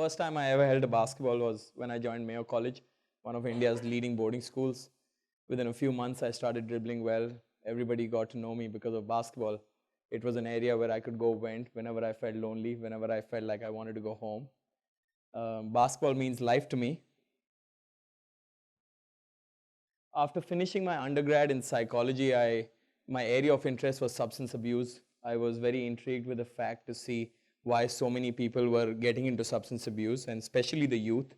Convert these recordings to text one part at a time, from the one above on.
First time I ever held a basketball was when I joined Mayo College, one of India's leading boarding schools. Within a few months, I started dribbling well. Everybody got to know me because of basketball. It was an area where I could go vent whenever I felt lonely, whenever I felt like I wanted to go home. Basketball means life to me. After finishing my undergrad in psychology, my area of interest was substance abuse. I was very intrigued with the fact to see why so many people were getting into substance abuse, and especially the youth.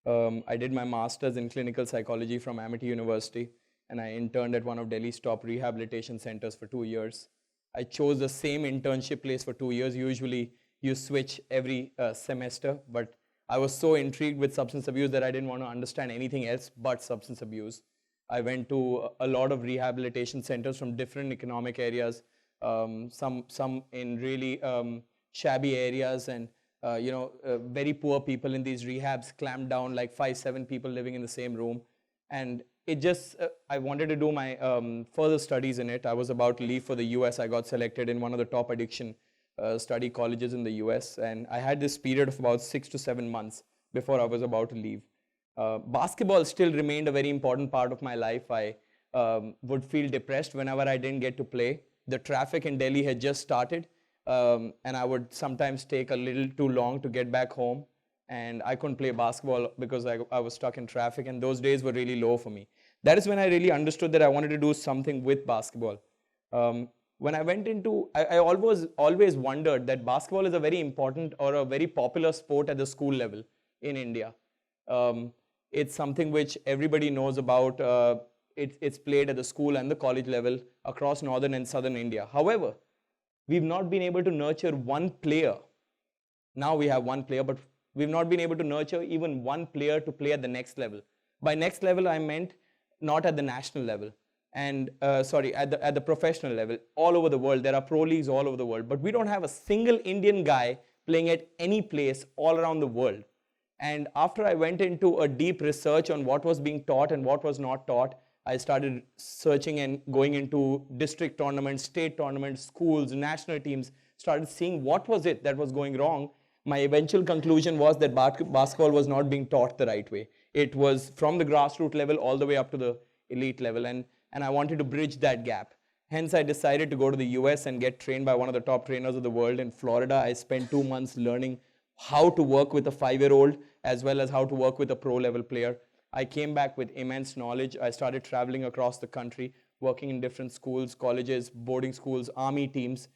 I did my master's in clinical psychology from Amity University, and I interned at one of Delhi's top rehabilitation centers for 2 years. I chose the same internship place for 2 years. Usually, you switch every semester, but I was so intrigued with substance abuse that I didn't want to understand anything else but substance abuse. I went to a lot of rehabilitation centers from different economic areas, some in really shabby areas, and very poor people in these rehabs clamped down, like 5, 7 people living in the same room. And it just, I wanted to do my further studies in it. I was about to leave for the US. I got selected in one of the top addiction study colleges in the US. And I had this period of about 6 to 7 months before I was about to leave. Basketball still remained a very important part of my life. I would feel depressed whenever I didn't get to play. The traffic in Delhi had just started, and I would sometimes take a little too long to get back home, and I couldn't play basketball because I was stuck in traffic, and those days were really low for me. That is when I really understood that I wanted to do something with basketball. When I went into, I always wondered that basketball is a very important or a very popular sport at the school level in India. It's something which everybody knows about. It's played at the school and the college level across northern and southern India. However, we've not been able to nurture one player. Now we have one player, but we've not been able to nurture even one player to play at the next level. By next level, I meant not at the national level, and at the professional level. All over the world, there are pro leagues all over the world, but we don't have a single Indian guy playing at any place all around the world. And after I went into a deep research on what was being taught and what was not taught, I started searching and going into district tournaments, state tournaments, schools, national teams, started seeing what was it that was going wrong. My eventual conclusion was that basketball was not being taught the right way. It was from the grassroots level all the way up to the elite level, and I wanted to bridge that gap. Hence, I decided to go to the US and get trained by one of the top trainers of the world in Florida. I spent 2 months learning how to work with a 5-year-old as well as how to work with a pro-level player. I came back with immense knowledge. I started traveling across the country, working in different schools, colleges, boarding schools, army teams,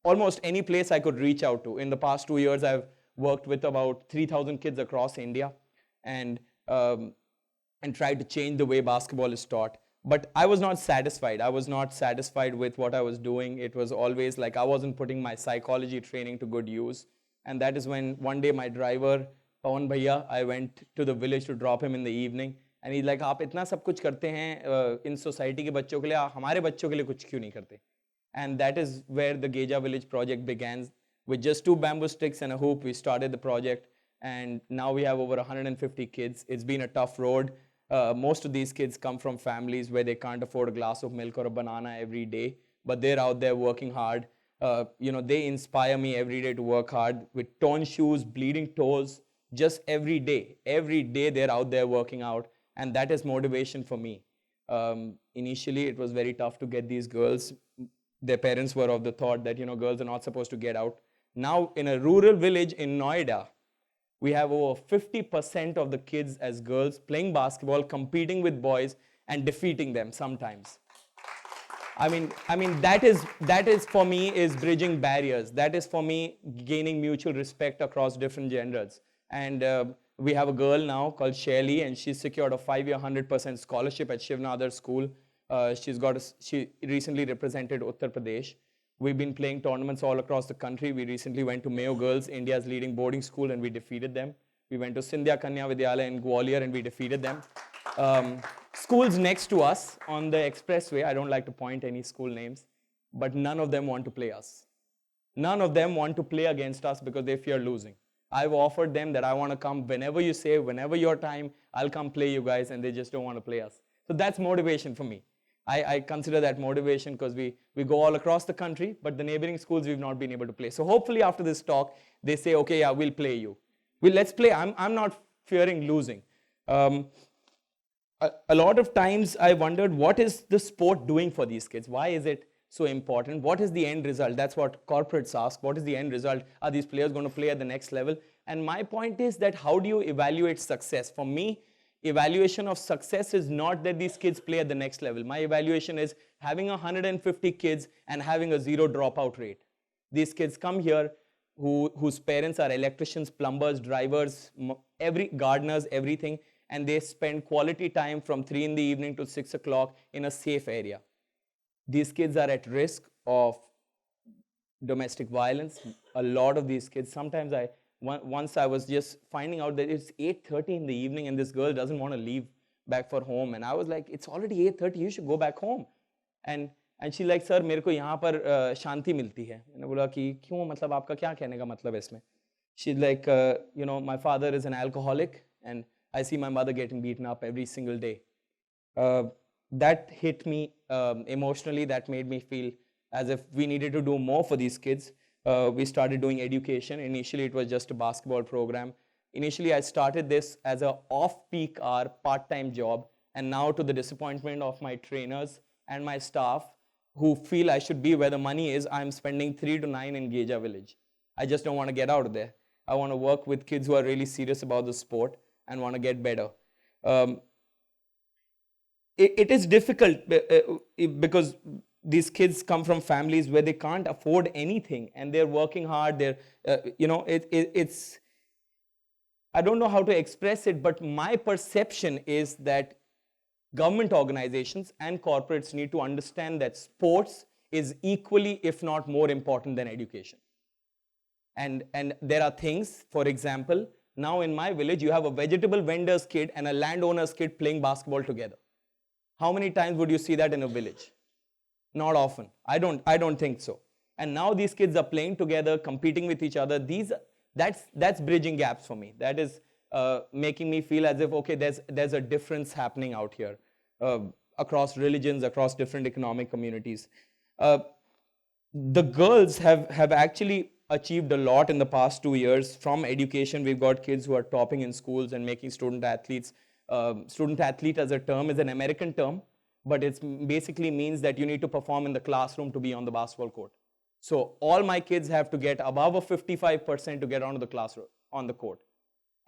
almost any place I could reach out to. In the past 2 years, I've worked with about 3,000 kids across India and tried to change the way basketball is taught. But I was not satisfied. I was not satisfied with what I was doing. It was always like I wasn't putting my psychology training to good use. And that is when one day my driver, Pawan Bhaiya, I went to the village to drop him in the evening. And he's like, आप इतना सब कुछ करते हैं in society के बच्चों के लिए, हमारे बच्चों के लिए कुछ क्यों नहीं करते? And that is where the Geja Village project began. With just 2 bamboo sticks and a hoop, we started the project. And now we have over 150 kids. It's been a tough road. Most of these kids come from families where they can't afford a glass of milk or a banana every day. But they're out there working hard. They inspire me every day to work hard with torn shoes, bleeding toes, just every day. Every day they're out there working out, and that is motivation for me. Initially, it was very tough to get these girls. Their parents were of the thought that, girls are not supposed to get out. Now, in a rural village in Noida, we have over 50% of the kids as girls playing basketball, competing with boys, and defeating them sometimes. I mean that is for me is bridging barriers. That is for me gaining mutual respect across different genders. And we have a girl now called Shelly, and she's secured a 5-year 100% scholarship at Shiv Nadar School. She recently represented Uttar Pradesh. We've been playing tournaments all across the country. We recently went to Mayo Girls, India's leading boarding school, and we defeated them. We went to Sindhya Kanya Vidyalaya in Gwalior, and we defeated them. Schools next to us on the expressway, I don't like to point any school names, but none of them want to play us. None of them want to play against us because they fear losing. I've offered them that I want to come whenever you say, whenever your time, I'll come play you guys, and they just don't want to play us. So that's motivation for me. I consider that motivation because we go all across the country, but the neighboring schools we've not been able to play. So hopefully after this talk, they say, okay, yeah, we'll play you. let's play. I'm not fearing losing. Um, a lot of times I wondered, what is the sport doing for these kids? Why is it so important? What is the end result? That's what corporates ask. What is the end result? Are these players going to play at the next level? And my point is that how do you evaluate success? For me, evaluation of success is not that these kids play at the next level. My evaluation is having 150 kids and having a zero dropout rate. These kids come here whose parents are electricians, plumbers, drivers, every gardeners, everything, and they spend quality time from 3 in the evening to 6 o'clock in a safe area. These kids are at risk of domestic violence. A lot of these kids, sometimes once I was just finding out that it's 8:30 in the evening and this girl doesn't want to leave back for home. And I was like, it's already 8:30, you should go back home. And she like, sir, मेरे को यहाँ पर शांति मिलती है. मैंने बोला कि क्यों, मतलब आपका क्या कहने का मतलब है इसमें? She's like, you know, my father is an alcoholic and I see my mother getting beaten up every single day. That hit me emotionally. That made me feel as if we needed to do more for these kids. We started doing education. Initially, it was just a basketball program. Initially, I started this as an off-peak hour part-time job, and now to the disappointment of my trainers and my staff who feel I should be where the money is, I'm spending 3 to 9 in Geja village. I just don't want to get out of there. I want to work with kids who are really serious about the sport and want to get better. It is difficult because these kids come from families where they can't afford anything and they're working hard. You know, it's, I don't know how to express it, but my perception is that government organizations and corporates need to understand that sports is equally, if not more important than education. And there are things, for example, now in my village, you have a vegetable vendor's kid and a landowner's kid playing basketball together. How many times would you see that in a village? Not often. I don't think so. And now these kids are playing together, competing with each other. That's bridging gaps for me. That is making me feel as if, okay, there's a difference happening out here across religions, across different economic communities. The girls have actually achieved a lot in the past 2 years. From education, we've got kids who are topping in schools and making student athletes. Student athlete as a term is an American term, but it basically means that you need to perform in the classroom to be on the basketball court. So all my kids have to get above a 55% to get onto the classroom, on the court.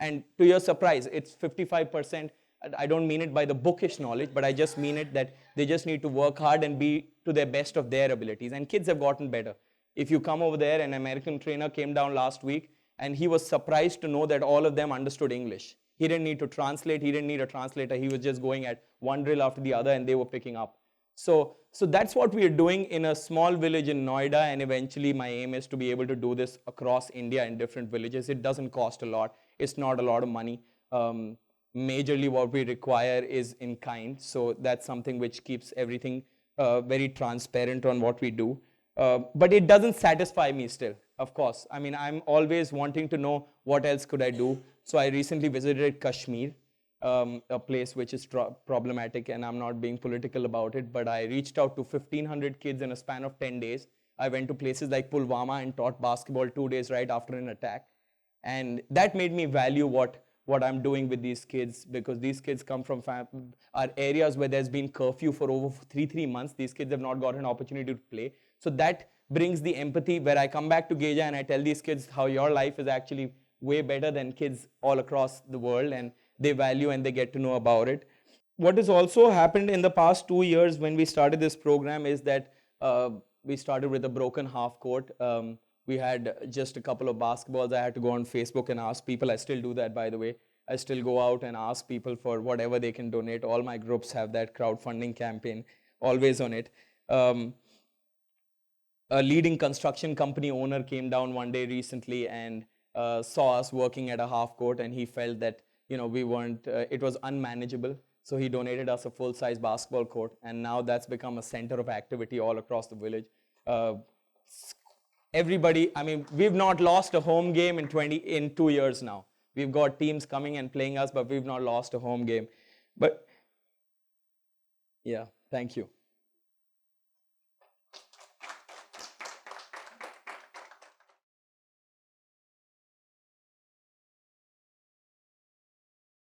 And to your surprise, it's 55%. I don't mean it by the bookish knowledge, but I just mean it that they just need to work hard and be to their best of their abilities. And kids have gotten better. If you come over there, an American trainer came down last week, and he was surprised to know that all of them understood English. He didn't need to translate. He didn't need a translator. He was just going at one drill after the other, and they were picking up. So that's what we are doing in a small village in Noida, and eventually my aim is to be able to do this across India in different villages. It doesn't cost a lot. It's not a lot of money. Majorly what we require is in kind, so that's something which keeps everything very transparent on what we do. But it doesn't satisfy me still, of course. I mean, I'm always wanting to know what else could I do. So I recently visited Kashmir, a place which is problematic, and I'm not being political about it, but I reached out to 1,500 kids in a span of 10 days. I went to places like Pulwama and taught basketball 2 days right after an attack. And that made me value what I'm doing with these kids, because these kids come from are areas where there's been curfew for over 3 months. These kids have not got an opportunity to play. So that brings the empathy where I come back to Geja and I tell these kids how your life is actually way better than kids all across the world, and they value and they get to know about it. What has also happened in the past 2 years when we started this program is that we started with a broken half court. We had just a couple of basketballs. I had to go on Facebook and ask people. I still do that, by the way. I still go out and ask people for whatever they can donate. All my groups have that crowdfunding campaign always on it. A leading construction company owner came down one day recently and saw us working at a half court, and he felt that, you know, we weren't, it was unmanageable. So he donated us a full-size basketball court, and now that's become a center of activity all across the village. Everybody, I mean, we've not lost a home game in 2 years now. We've got teams coming and playing us, but we've not lost a home game. But yeah, thank you.